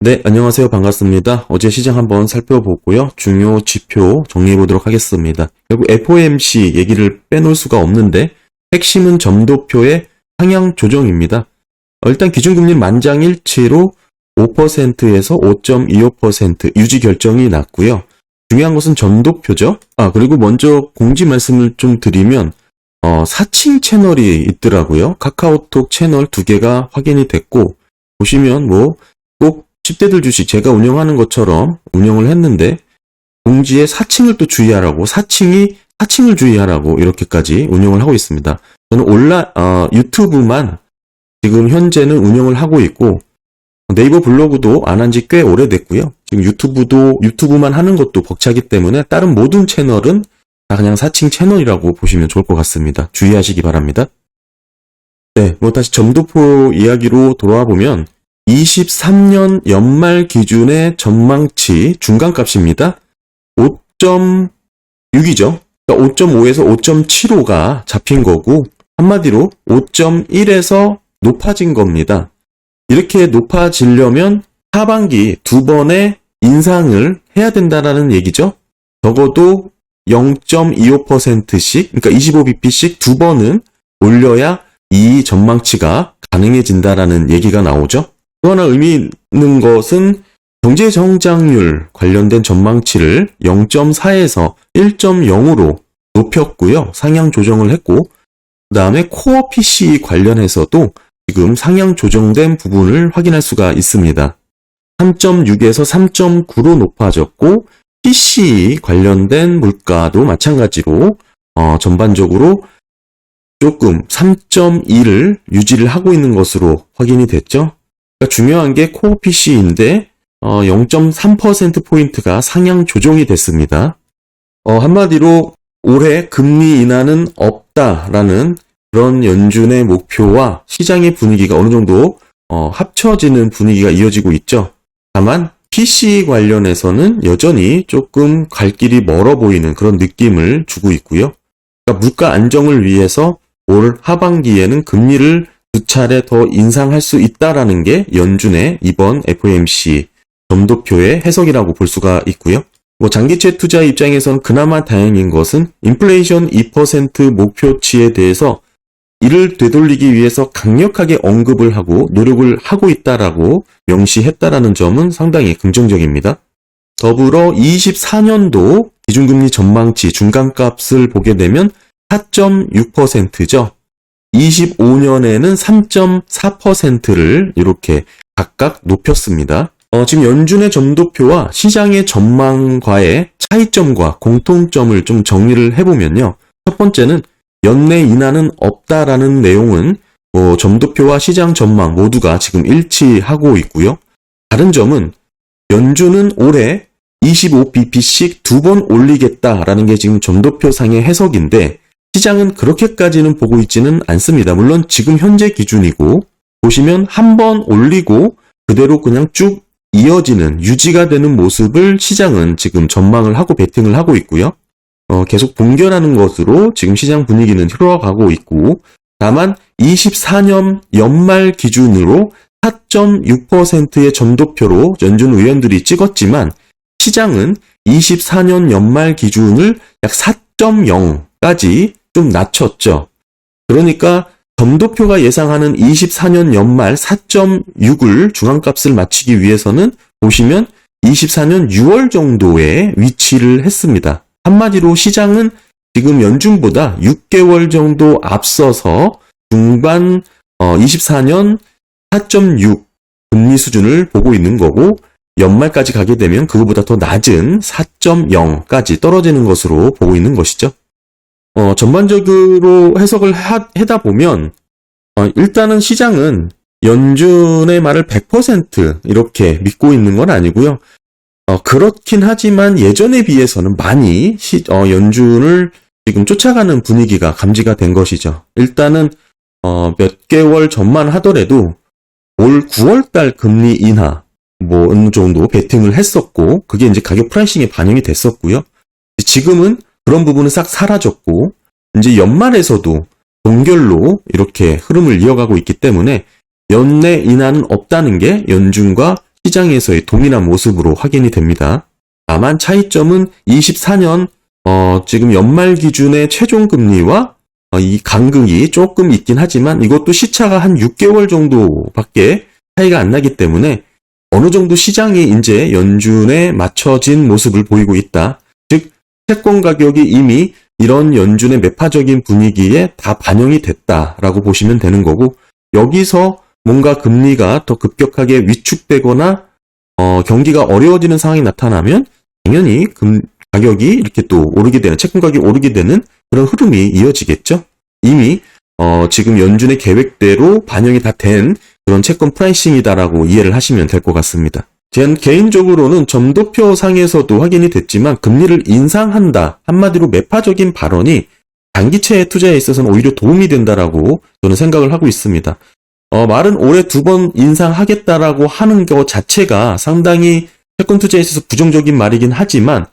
네, 안녕하세요. 반갑습니다. 어제 시장 한번 살펴보고요. 중요 지표 정리해 보도록 하겠습니다. 결국 FOMC 얘기를 빼놓을 수가 없는데 핵심은 점도표의 상향 조정입니다. 일단 기준금리 만장일치로 5%에서 5.25% 유지 결정이 났고요. 중요한 것은 점도표죠. 그리고 먼저 공지 말씀을 좀 드리면 사칭 채널이 있더라고요. 카카오톡 채널 2개가 확인이 됐고 보시면 꼭 10대들 주식 제가 운영하는 것처럼 운영을 했는데 공지에 사칭을 또 주의하라고 사칭을 주의하라고 이렇게까지 운영을 하고 있습니다. 저는 유튜브만 지금 현재는 운영을 하고 있고 네이버 블로그도 안 한 지 꽤 오래됐고요. 지금 유튜브만 하는 것도 벅차기 때문에 다른 모든 채널은 다 그냥 사칭 채널이라고 보시면 좋을 것 같습니다. 주의하시기 바랍니다. 네, 다시 점도표 이야기로 돌아와 보면 23년 연말 기준의 전망치 중간값입니다. 5.6이죠. 그러니까 5.5에서 5.75가 잡힌 거고 한마디로 5.1에서 높아진 겁니다. 이렇게 높아지려면 하반기 2번의 인상을 해야 된다라는 얘기죠. 적어도 0.25%씩, 그러니까 25bp씩 2번은 올려야 이 전망치가 가능해진다라는 얘기가 나오죠. 또 하나 의미 있는 것은 경제성장률 관련된 전망치를 0.4에서 1.0으로 높였고요. 상향 조정을 했고 그 다음에 코어 PCE 관련해서도 지금 상향 조정된 부분을 확인할 수가 있습니다. 3.6에서 3.9로 높아졌고 PCE 관련된 물가도 마찬가지로 전반적으로 조금 3.2를 유지를 하고 있는 것으로 확인이 됐죠. 그러니까 중요한 게 코어 PC인데 0.3%포인트가 상향 조정이 됐습니다. 한마디로 올해 금리 인하는 없다라는 그런 연준의 목표와 시장의 분위기가 어느 정도 합쳐지는 분위기가 이어지고 있죠. 다만 PCE 관련해서는 여전히 조금 갈 길이 멀어 보이는 그런 느낌을 주고 있고요. 그러니까 물가 안정을 위해서 올 하반기에는 금리를 2차례 더 인상할 수 있다라는 게 연준의 이번 FOMC 점도표의 해석이라고 볼 수가 있고요. 장기채 투자 입장에선 그나마 다행인 것은 인플레이션 2% 목표치에 대해서 이를 되돌리기 위해서 강력하게 언급을 하고 노력을 하고 있다라고 명시했다라는 점은 상당히 긍정적입니다. 더불어 24년도 기준금리 전망치 중간값을 보게 되면 4.6%죠. 25년에는 3.4%를 이렇게 각각 높였습니다. 지금 연준의 점도표와 시장의 전망과의 차이점과 공통점을 좀 정리를 해보면요. 첫 번째는 연내 인하는 없다라는 내용은 점도표와 시장 전망 모두가 지금 일치하고 있고요. 다른 점은 연준은 올해 25bp씩 2번 올리겠다라는 게 지금 점도표상의 해석인데 시장은 그렇게까지는 보고 있지는 않습니다. 물론 지금 현재 기준이고 보시면 한 번 올리고 그대로 그냥 쭉 이어지는 유지가 되는 모습을 시장은 지금 전망을 하고 베팅을 하고 있고요. 계속 봉결하는 것으로 지금 시장 분위기는 흘러가고 있고 다만 24년 연말 기준으로 4.6%의 점도표로 연준 의원들이 찍었지만 시장은 24년 연말 기준을 약 4.0까지 좀 낮췄죠. 그러니까 점도표가 예상하는 24년 연말 4.6을 중앙값을 맞추기 위해서는 보시면 24년 6월 정도에 위치를 했습니다. 한마디로 시장은 지금 연준보다 6개월 정도 앞서서 중반 24년 4.6 금리 수준을 보고 있는 거고 연말까지 가게 되면 그거보다 더 낮은 4.0까지 떨어지는 것으로 보고 있는 것이죠. 전반적으로 해석을 하다 보면 일단은 시장은 연준의 말을 100% 이렇게 믿고 있는 건 아니고요. 그렇긴 하지만 예전에 비해서는 많이 연준을 지금 쫓아가는 분위기가 감지가 된 것이죠. 일단은 몇 개월 전만 하더라도 올 9월달 금리 인하 어느 정도 베팅을 했었고 그게 이제 가격 프라이싱에 반영이 됐었고요. 지금은 그런 부분은 싹 사라졌고 이제 연말에서도 동결로 이렇게 흐름을 이어가고 있기 때문에 연내 인하는 없다는 게 연준과 시장에서의 동일한 모습으로 확인이 됩니다. 다만 차이점은 24년 지금 연말 기준의 최종 금리와 이 간극이 조금 있긴 하지만 이것도 시차가 한 6개월 정도밖에 차이가 안 나기 때문에 어느 정도 시장이 이제 연준에 맞춰진 모습을 보이고 있다. 즉 채권 가격이 이미 이런 연준의 매파적인 분위기에 다 반영이 됐다라고 보시면 되는 거고, 여기서 뭔가 금리가 더 급격하게 위축되거나 경기가 어려워지는 상황이 나타나면 당연히 가격이 이렇게 또 오르게 되는, 채권 가격이 오르게 되는 그런 흐름이 이어지겠죠. 이미 지금 연준의 계획대로 반영이 다 된 그런 채권 프라이싱이다라고 이해를 하시면 될 것 같습니다. 제 개인적으로는 점도표 상에서도 확인이 됐지만 금리를 인상한다, 한마디로 매파적인 발언이 단기채 투자에 있어서는 오히려 도움이 된다라고 저는 생각을 하고 있습니다. 말은 올해 2번 인상하겠다라고 하는 것 자체가 상당히 채권 투자에 있어서 부정적인 말이긴 하지만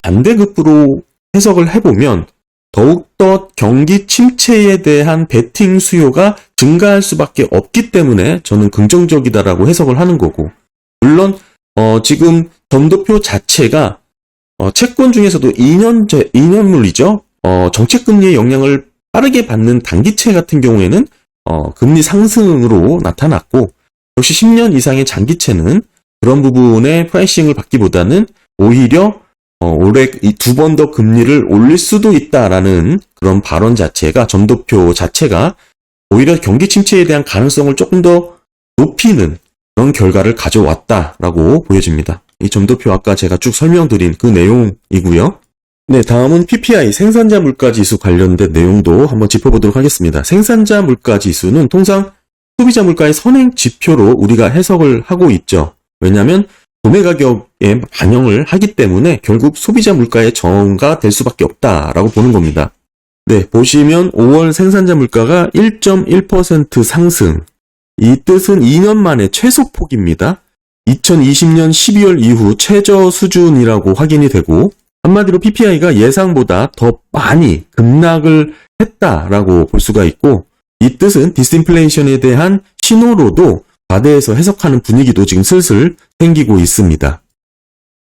반대급부로 해석을 해보면 더욱더 경기 침체에 대한 베팅 수요가 증가할 수밖에 없기 때문에 저는 긍정적이다라고 해석을 하는 거고, 물론 지금 점도표 자체가 채권 중에서도 2년물이죠. 정책금리의 영향을 빠르게 받는 단기채 같은 경우에는 금리 상승으로 나타났고, 역시 10년 이상의 장기채는 그런 부분의 프라이싱을 받기보다는 오히려 올해 2번 더 금리를 올릴 수도 있다라는 그런 발언 자체가, 점도표 자체가 오히려 경기 침체에 대한 가능성을 조금 더 높이는 그런 결과를 가져왔다라고 보여집니다. 이 점도표 아까 제가 쭉 설명드린 그 내용이고요. 네, 다음은 PPI 생산자 물가지수 관련된 내용도 한번 짚어보도록 하겠습니다. 생산자 물가지수는 통상 소비자 물가의 선행 지표로 우리가 해석을 하고 있죠. 왜냐하면 도매 가격에 반영을 하기 때문에 결국 소비자 물가의 정가 될 수밖에 없다라고 보는 겁니다. 네, 보시면 5월 생산자 물가가 1.1% 상승. 이 뜻은 2년 만에 최소폭입니다. 2020년 12월 이후 최저 수준이라고 확인이 되고, 한마디로 PPI가 예상보다 더 많이 급락을 했다라고 볼 수가 있고, 이 뜻은 디스인플레이션에 대한 신호로도 과대해서 해석하는 분위기도 지금 슬슬 생기고 있습니다.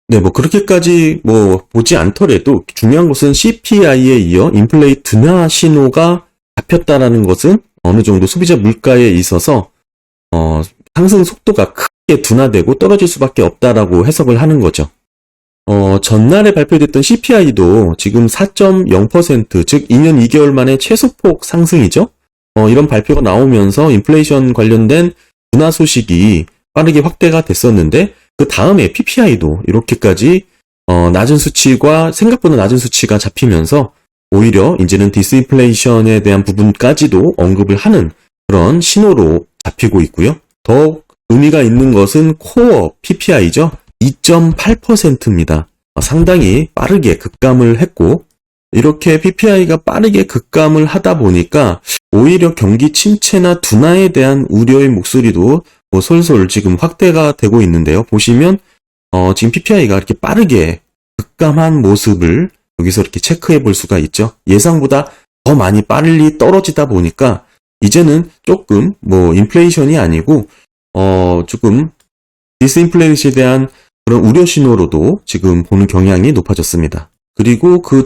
네, 그렇게까지 보지 않더라도 중요한 것은 CPI에 이어 인플레이 둔화 신호가 잡혔다라는 것은 어느 정도 소비자 물가에 있어서 상승 속도가 크게 둔화되고 떨어질 수밖에 없다라고 해석을 하는 거죠. 전날에 발표됐던 CPI도 지금 4.0%, 즉 2년 2개월 만에 최소폭 상승이죠. 이런 발표가 나오면서 인플레이션 관련된 둔화 소식이 빠르게 확대가 됐었는데, 그 다음에 PPI도 이렇게까지 낮은 수치가, 생각보다 낮은 수치가 잡히면서 오히려 이제는 디스인플레이션에 대한 부분까지도 언급을 하는 그런 신호로 잡히고 있고요. 더 의미가 있는 것은 코어 PPI죠. 2.8%입니다. 상당히 빠르게 급감을 했고, 이렇게 PPI가 빠르게 급감을 하다 보니까 오히려 경기 침체나 둔화에 대한 우려의 목소리도 솔솔 지금 확대가 되고 있는데요. 보시면 지금 PPI가 이렇게 빠르게 급감한 모습을 여기서 이렇게 체크해 볼 수가 있죠. 예상보다 더 많이 빨리 떨어지다 보니까 이제는 조금 인플레이션이 아니고 조금 디스인플레이션에 대한 그런 우려 신호로도 지금 보는 경향이 높아졌습니다. 그리고 그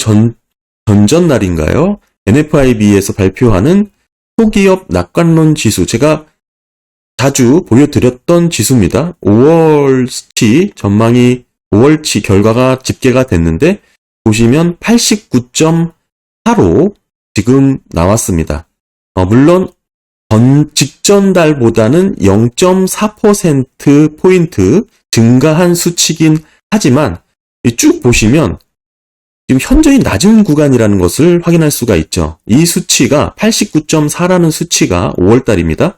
전전날인가요? NFIB에서 발표하는 소기업 낙관론 지수, 제가 자주 보여드렸던 지수입니다. 5월치 전망이 5월치 결과가 집계가 됐는데 보시면 89.4로 지금 나왔습니다. 물론 직전 달보다는 0.4%포인트 증가한 수치긴 하지만 쭉 보시면 지금 현저히 낮은 구간이라는 것을 확인할 수가 있죠. 이 수치가 89.4라는 수치가 5월달입니다.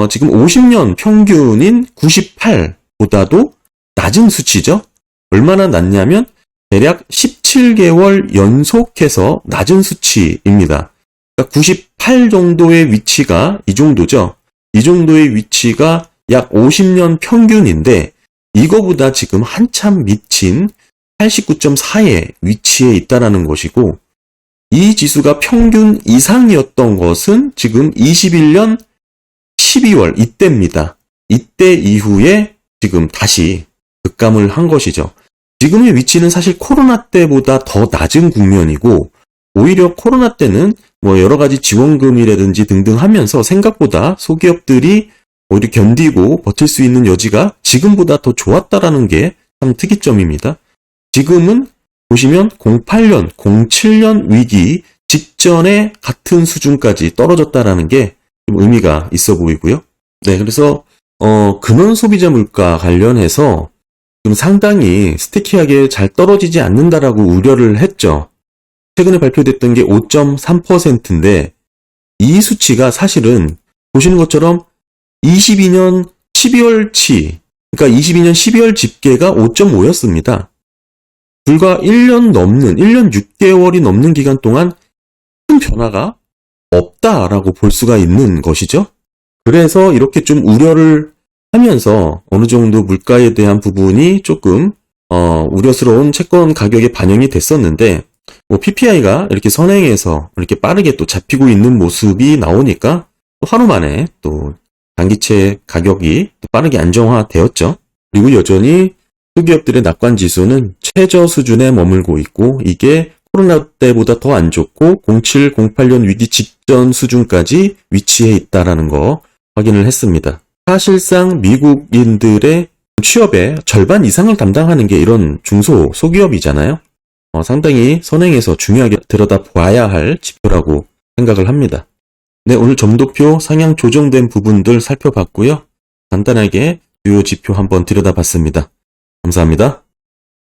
지금 50년 평균인 98보다도 낮은 수치죠. 얼마나 낮냐면 대략 17개월 연속해서 낮은 수치입니다. 그러니까 98 정도의 위치가 이 정도죠. 이 정도의 위치가 약 50년 평균인데 이거보다 지금 한참 미친 89.4의 위치에 있다라는 것이고, 이 지수가 평균 이상이었던 것은 지금 21년 12월 이때입니다. 이때 이후에 지금 다시 급감을 한 것이죠. 지금의 위치는 사실 코로나 때보다 더 낮은 국면이고, 오히려 코로나 때는 뭐 여러 가지 지원금이라든지 등등 하면서 생각보다 소기업들이 오히려 견디고 버틸 수 있는 여지가 지금보다 더 좋았다라는 게 참 특이점입니다. 지금은 보시면 08년, 07년 위기 직전에 같은 수준까지 떨어졌다라는 게 좀 의미가 있어 보이고요. 네, 그래서 근원 소비자 물가 관련해서 좀 상당히 스티키하게 잘 떨어지지 않는다라고 우려를 했죠. 최근에 발표됐던 게 5.3%인데 이 수치가 사실은 보시는 것처럼 22년 12월치, 그러니까 22년 12월 집계가 5.5였습니다. 불과 1년 6개월이 넘는 기간 동안 큰 변화가 없다라고 볼 수가 있는 것이죠. 그래서 이렇게 좀 우려를 하면서 어느 정도 물가에 대한 부분이 조금 우려스러운 채권 가격에 반영이 됐었는데, 뭐 PPI가 이렇게 선행해서 이렇게 빠르게 또 잡히고 있는 모습이 나오니까 또 하루 만에 또 장기채 가격이 또 빠르게 안정화되었죠. 그리고 여전히 소기업들의 낙관 지수는 최저 수준에 머물고 있고, 이게 코로나 때보다 더 안 좋고 07, 08년 위기 직전 수준까지 위치해 있다라는 거 확인을 했습니다. 사실상 미국인들의 취업의 절반 이상을 담당하는 게 이런 중소 소기업이잖아요. 상당히 선행해서 중요하게 들여다봐야 할 지표라고 생각을 합니다. 네, 오늘 점도표 상향 조정된 부분들 살펴봤고요. 간단하게 주요 지표 한번 들여다봤습니다. 감사합니다.